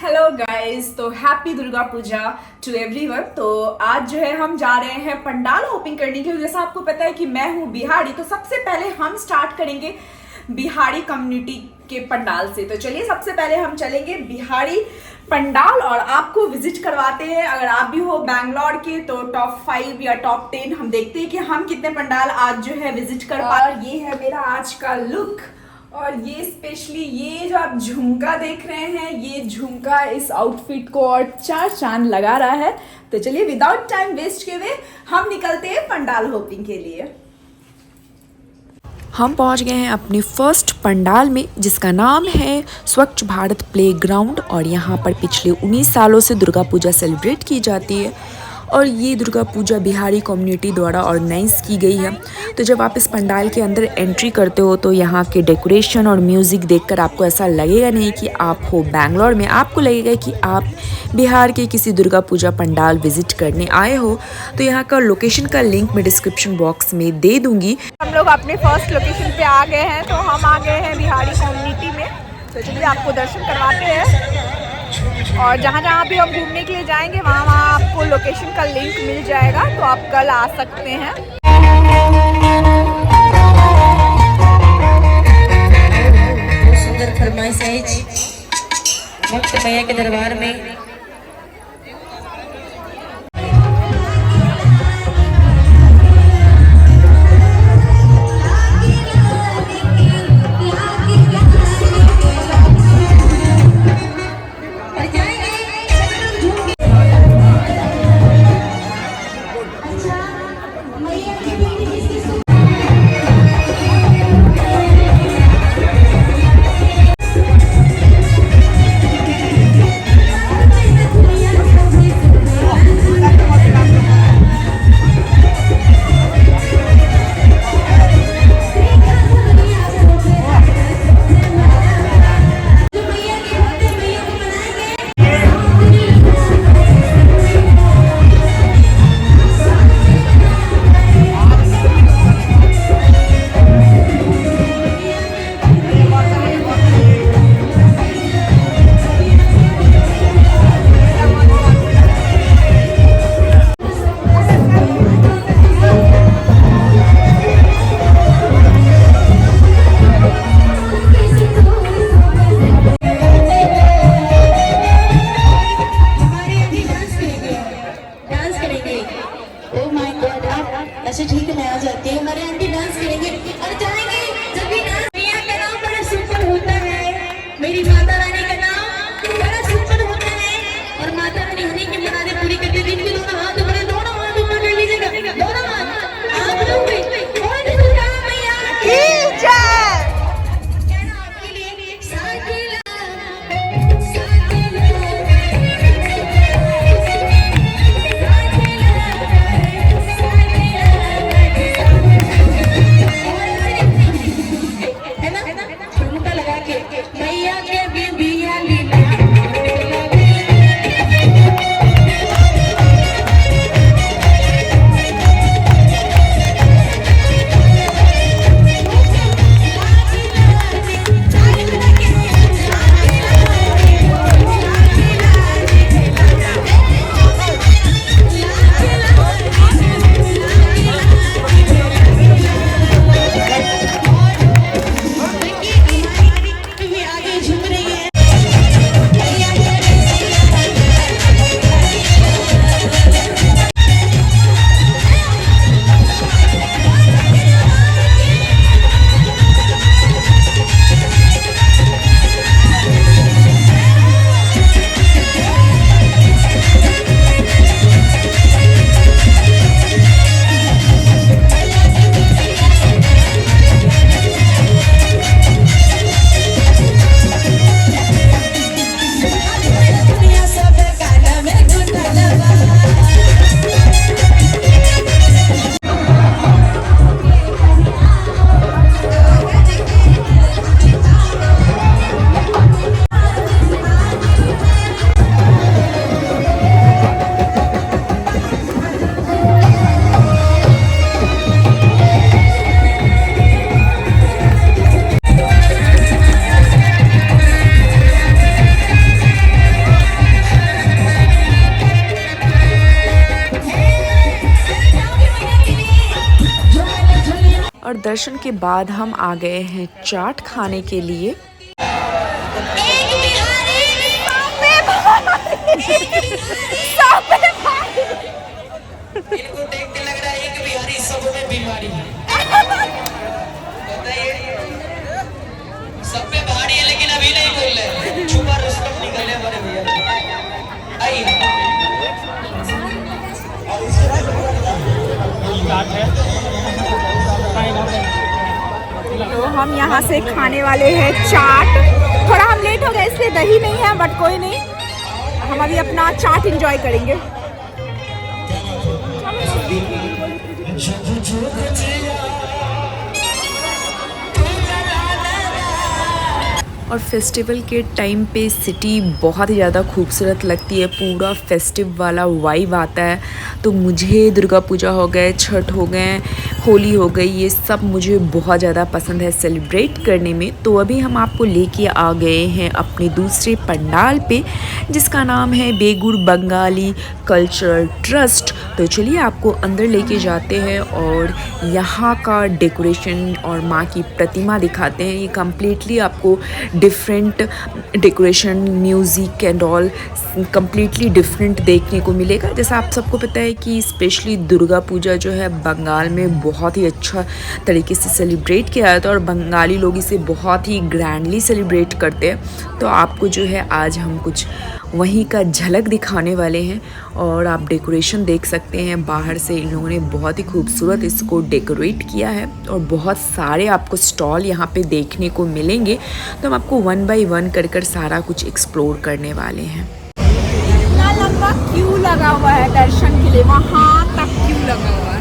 Hello guys, तो happy Durga Puja to everyone. तो आज जो है हम जा रहे हैं पंडाल ओपनिंग करने के लिए। जैसा आपको पता है कि मैं हूँ बिहारी, तो सबसे पहले हम स्टार्ट करेंगे बिहारी कम्युनिटी के पंडाल से। तो चलिए सबसे पहले हम चलेंगे बिहारी पंडाल और आपको विजिट करवाते हैं। अगर आप भी हो बैंगलोर के तो टॉप 5 या टॉप 10 हम देखते हैं कि हम कितने पंडाल आज जो है विजिट कर पा। और ये है मेरा आज का लुक। और ये स्पेशली ये जो आप झुमका देख रहे हैं, ये झुमका इस आउटफिट को और चार चांद लगा रहा है। तो चलिए विदाउट टाइम वेस्ट किए हुए हम निकलते हैं पंडाल होपिंग के लिए। हम पहुंच गए हैं अपने फर्स्ट पंडाल में, जिसका नाम है स्वच्छ भारत प्लेग्राउंड। और यहाँ पर पिछले 19 सालों से दुर्गा पूजा सेलिब्रेट की जाती है और ये दुर्गा पूजा बिहारी कम्युनिटी द्वारा ऑर्गेनाइज की गई है। तो जब आप इस पंडाल के अंदर एंट्री करते हो तो यहाँ के डेकोरेशन और म्यूज़िक देखकर आपको ऐसा लगेगा नहीं कि आप हो बैंगलोर में, आपको लगेगा कि आप बिहार के किसी दुर्गा पूजा पंडाल विजिट करने आए हो। तो यहाँ का लोकेशन का लिंक मैं डिस्क्रिप्शन बॉक्स में दे दूँगी। हम लोग अपने फर्स्ट लोकेशन पे आ गए हैं। तो हम आ गए हैं बिहारी कम्युनिटी में। तो चलिए आपको दर्शन करवाते हैं। और जहाँ जहाँ भी हम घूमने के लिए जाएंगे वहाँ वहाँ आपको लोकेशन का लिंक मिल जाएगा, तो आप कल आ सकते हैं। बहुत सुंदर फरमाइश है वक्त मैया के दरबार में। दर्शन के बाद हम आ गए हैं चाट खाने के लिए। इनको देख के लग रहा है एक बिहारी सब में बीमारी है। बताइए, सब पे भारी है लेकिन अभी नहीं बोल रहे। छुपा रुस्तम निकले हमारे भैया। आइए तो हम यहाँ से खाने वाले हैं चाट। थोड़ा हम लेट हो गए इसलिए दही नहीं है, बट कोई नहीं, हम अभी अपना चाट एंजॉय करेंगे। और फेस्टिवल के टाइम पे सिटी बहुत ही ज़्यादा खूबसूरत लगती है, पूरा फेस्टिव वाला वाइब आता है। तो मुझे दुर्गा पूजा हो गए, छठ हो गए, होली हो गई, ये सब मुझे बहुत ज़्यादा पसंद है सेलिब्रेट करने में। तो अभी हम आपको लेके आ गए हैं अपने दूसरे पंडाल पे, जिसका नाम है बेगुर बंगाली कल्चरल ट्रस्ट। तो चलिए आपको अंदर लेके जाते हैं और यहाँ का डेकोरेशन और माँ की प्रतिमा दिखाते हैं। ये कम्प्लीटली आपको different decoration, music and all completely different देखने को मिलेगा। जैसा आप सबको पता है कि स्पेशली दुर्गा पूजा जो है बंगाल में बहुत ही अच्छा तरीके से सेलिब्रेट किया जाता है और बंगाली लोग इसे बहुत ही ग्रैंडली सेलिब्रेट करते हैं। तो आपको जो है आज हम कुछ वहीं का झलक दिखाने वाले हैं। और आप डेकोरेशन देख सकते हैं, बाहर से इन लोगों ने बहुत ही खूबसूरत इसको डेकोरेट किया है और बहुत सारे आपको स्टॉल यहाँ पे देखने को मिलेंगे। तो हम आपको 1 बाय 1 कर सारा कुछ एक्सप्लोर करने वाले हैं। इतना लंबा क्यू लगा हुआ है दर्शन के लिए, वहाँ तक क्यू लगा हुआ है।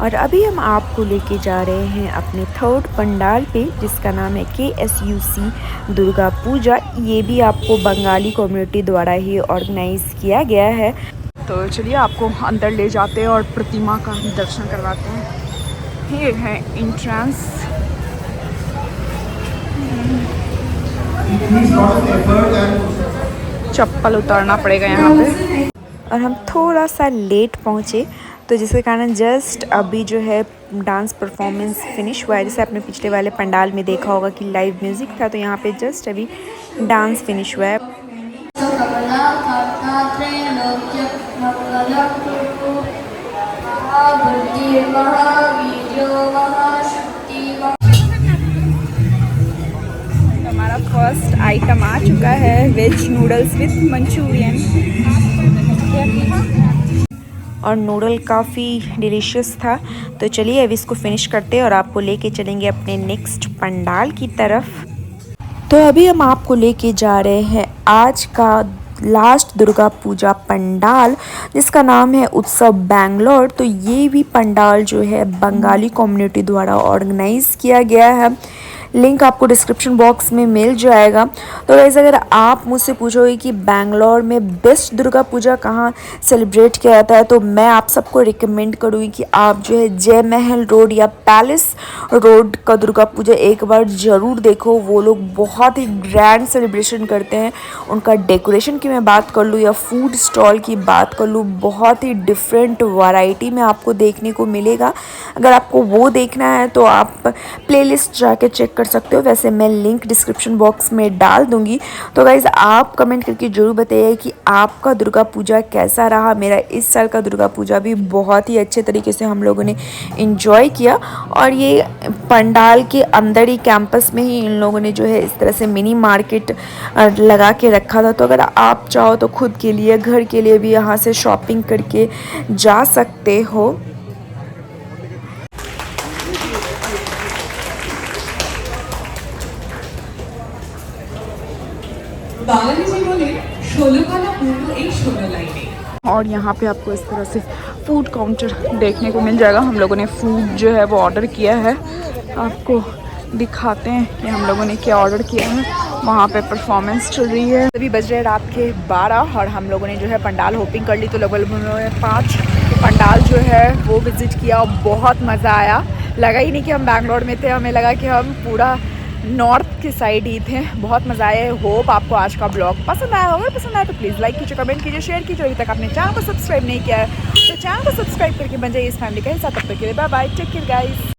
और अभी हम आपको लेके जा रहे हैं अपने थर्ड पंडाल पे, जिसका नाम है KSUC दुर्गा पूजा। ये भी आपको बंगाली कम्युनिटी द्वारा ही ऑर्गेनाइज किया गया है। तो चलिए आपको अंदर ले जाते हैं और प्रतिमा का दर्शन करवाते हैं। ये है एंट्रेंस। चप्पल उतारना पड़ेगा यहाँ पे। और हम थोड़ा सा लेट पहुँचे, तो जिसके कारण जस्ट अभी जो है डांस परफॉर्मेंस फिनिश हुआ है। जैसे आपने पिछले वाले पंडाल में देखा होगा कि लाइव म्यूज़िक था, तो यहाँ पे जस्ट अभी डांस फिनिश हुआ है। हमारा फर्स्ट आइटम आ चुका है, वेज नूडल्स विथ मंचूरियन। और नूडल काफ़ी डिलीशियस था। तो चलिए अभी इसको फिनिश करते हैं और आपको लेके चलेंगे अपने नेक्स्ट पंडाल की तरफ। तो अभी हम आपको लेके जा रहे हैं आज का लास्ट दुर्गा पूजा पंडाल, जिसका नाम है उत्सव बैंगलोर। तो ये भी पंडाल जो है बंगाली कम्युनिटी द्वारा ऑर्गेनाइज किया गया है। लिंक आपको डिस्क्रिप्शन बॉक्स में मिल जाएगा। तो वैसे अगर आप मुझसे पूछोगे कि बैंगलोर में बेस्ट दुर्गा पूजा कहाँ सेलिब्रेट किया जाता है, तो मैं आप सबको रिकमेंड करूँगी कि आप जो है जय महल रोड या पैलेस रोड का दुर्गा पूजा एक बार ज़रूर देखो। वो लोग बहुत ही ग्रैंड सेलिब्रेशन करते हैं। उनका डेकोरेशन की मैं बात कर लूँ या फूड स्टॉल की बात कर लूँ, बहुत ही डिफरेंट वैरायटी में आपको देखने को मिलेगा। अगर आपको वो देखना है तो आप प्लेलिस्ट जाके चेक कर सकते हो। वैसे मैं लिंक डिस्क्रिप्शन बॉक्स में डाल दूंगी। तो गाइज़ आप कमेंट करके ज़रूर बताइए कि आपका दुर्गा पूजा कैसा रहा। मेरा इस साल का दुर्गा पूजा भी बहुत ही अच्छे तरीके से हम लोगों ने इन्जॉय किया। और ये पंडाल के अंदर ही कैंपस में ही इन लोगों ने जो है इस तरह से मिनी मार्केट लगा के रखा था। तो अगर आप चाहो तो खुद के लिए, घर के लिए भी यहाँ से शॉपिंग करके जा सकते हो। और यहाँ पे आपको इस तरह से फूड काउंटर देखने को मिल जाएगा। हम लोगों ने फूड जो है वो ऑर्डर किया है। आपको दिखाते हैं कि हम लोगों ने क्या ऑर्डर किया है। वहाँ पे परफॉर्मेंस चल रही है। अभी बज रहे रात के 12 और हम लोगों ने जो है पंडाल होपिंग कर ली। तो लगभग 5 पंडाल जो है वो विज़िट किया और बहुत मज़ा आया। लगा ही नहीं कि हम बैंगलोर में थे, हमें लगा कि हम पूरा नॉर्थ के साइड ही थे। बहुत मज़ा आया। होप आपको आज का ब्लॉग पसंद आया होगा। पसंद आया तो प्लीज़ लाइक कीजिए, कमेंट कीजिए, शेयर कीजिए। अभी तक आपने चैनल को सब्सक्राइब नहीं किया है तो चैनल को सब्सक्राइब करके बन जाइए इस फैमिली का हिस्सा। तब तक के लिए bye bye, take care guys.